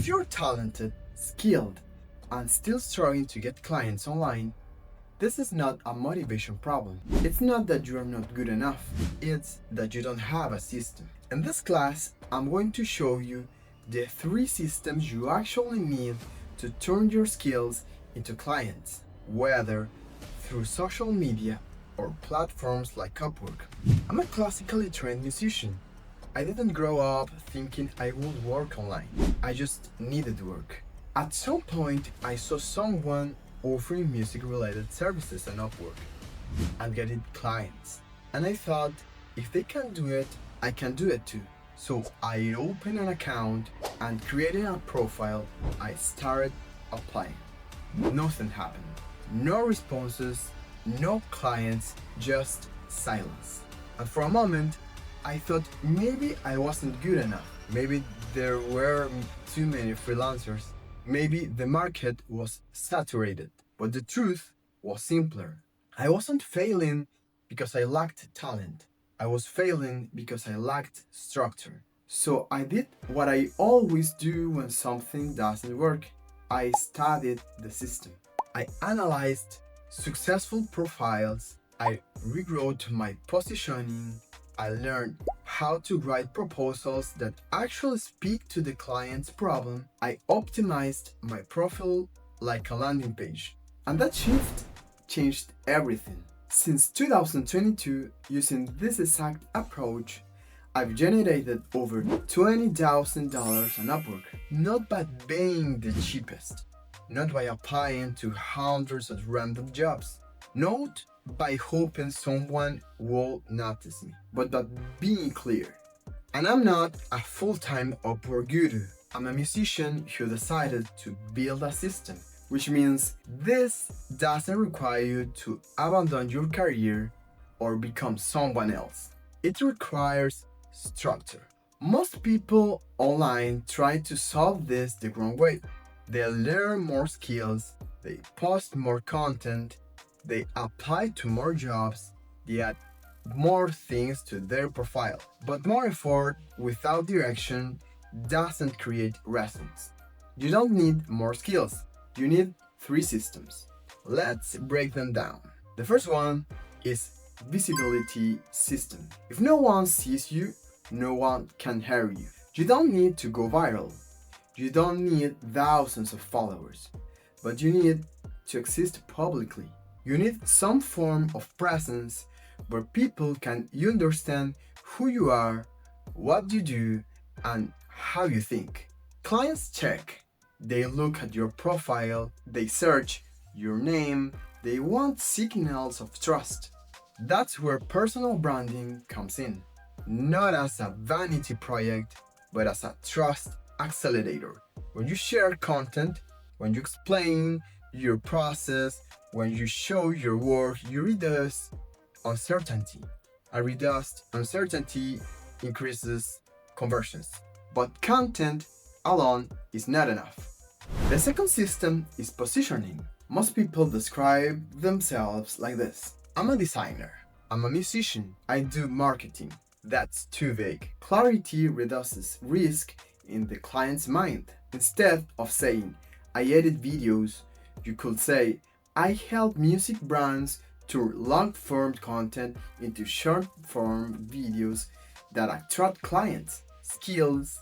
If you're talented, skilled, and still struggling to get clients online, this is not a motivation problem. It's not that you are not good enough, it's that you don't have a system. In this class, I'm going to show you the 3 systems you actually need to turn your skills into clients, whether through social media or platforms like Upwork. I'm a classically trained musician. I didn't grow up thinking I would work online. I just needed work. At some point, I saw someone offering music-related services on Upwork and getting clients. And I thought, if they can do it, I can do it too. So I opened an account and creating a profile. I started applying. Nothing happened. No responses, no clients, just silence. And for a moment, I thought maybe I wasn't good enough. Maybe there were too many freelancers. Maybe the market was saturated. But the truth was simpler. I wasn't failing because I lacked talent. I was failing because I lacked structure. So I did what I always do when something doesn't work. I studied the system. I analyzed successful profiles. I rewrote my positioning. I learned how to write proposals that actually speak to the client's problem. I optimized my profile like a landing page. And that shift changed everything. Since 2022, using this exact approach, I've generated over $20,000 on Upwork. Not by being the cheapest, not by applying to hundreds of random jobs, not by hoping someone will notice me, but by being clear. And I'm not a full-time Upwork guru. I'm a musician who decided to build a system, which means this doesn't require you to abandon your career or become someone else. It requires structure. Most people online try to solve this the wrong way. They learn more skills, they post more content, they apply to more jobs, they add more things to their profile. But more effort without direction doesn't create results. You don't need more skills. You need 3 systems. Let's break them down. The first one is visibility system. If no one sees you, no one can hire you. You don't need to go viral. You don't need thousands of followers, but you need to exist publicly. You need some form of presence where people can understand who you are, what you do, and how you think. Clients check. They look at your profile, they search your name, they want signals of trust. That's where personal branding comes in. Not as a vanity project, but as a trust accelerator. When you share content, when you explain your process, when you show your work, you reduce uncertainty. And reduced uncertainty increases conversions. But content alone is not enough. The second system is positioning. Most people describe themselves like this. I'm a designer. I'm a musician. I do marketing. That's too vague. Clarity reduces risk in the client's mind. Instead of saying, I edit videos, you could say, I help music brands turn long-form content into short-form videos that attract clients. Skills,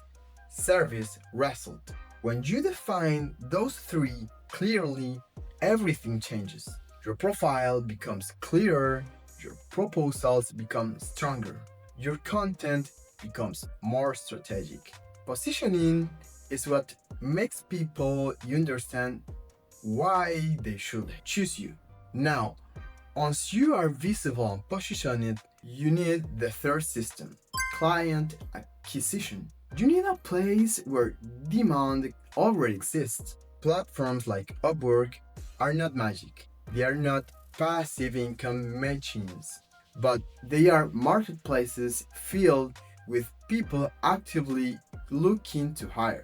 service, result. When you define those 3 clearly, everything changes. Your profile becomes clearer, your proposals become stronger, your content becomes more strategic. Positioning is what makes people understand why they should choose you. Now, once you are visible and positioned, you need the third system, client acquisition. You need a place where demand already exists. Platforms like Upwork are not magic. They are not passive income machines, but they are marketplaces filled with people actively looking to hire.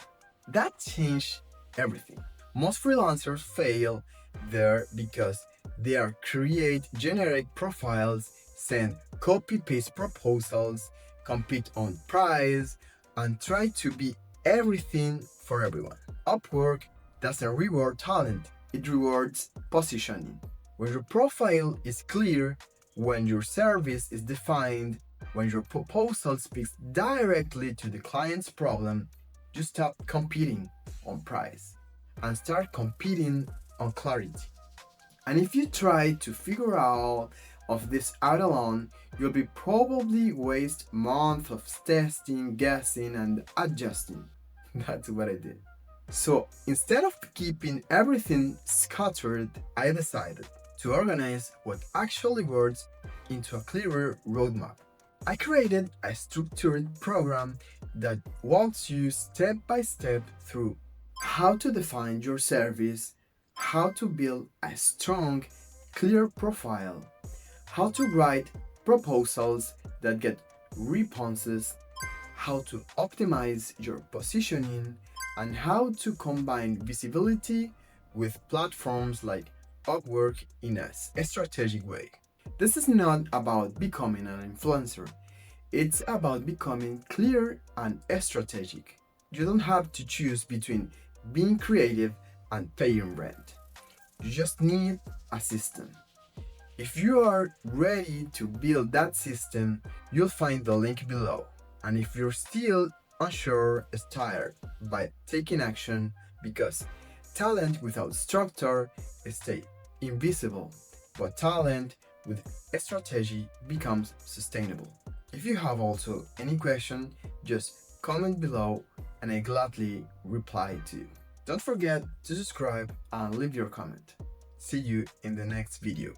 That changed everything. Most freelancers fail there because they are create generic profiles, send copy-paste proposals, compete on price, and try to be everything for everyone. Upwork doesn't reward talent, it rewards positioning. When your profile is clear, when your service is defined, when your proposal speaks directly to the client's problem, you stop competing on price and start competing on clarity. And if you try to figure out of this out alone, you'll be probably waste months of testing, guessing, and adjusting. That's what I did. So instead of keeping everything scattered, I decided to organize what actually works into a clearer roadmap. I created a structured program that walks you step by step through how to define your service, how to build a strong, clear profile, how to write proposals that get responses, how to optimize your positioning, and how to combine visibility with platforms like Upwork in a strategic way. This is not about becoming an influencer. It's about becoming clear and strategic. You don't have to choose between being creative and paying rent. You just need a system. If you are ready to build that system, you'll find the link below. And if you're still unsure, start by taking action, because talent without structure stays invisible, but talent with a strategy becomes sustainable. If you have also any question, just comment below and I gladly reply to you. Don't forget to subscribe and leave your comment. See you in the next video.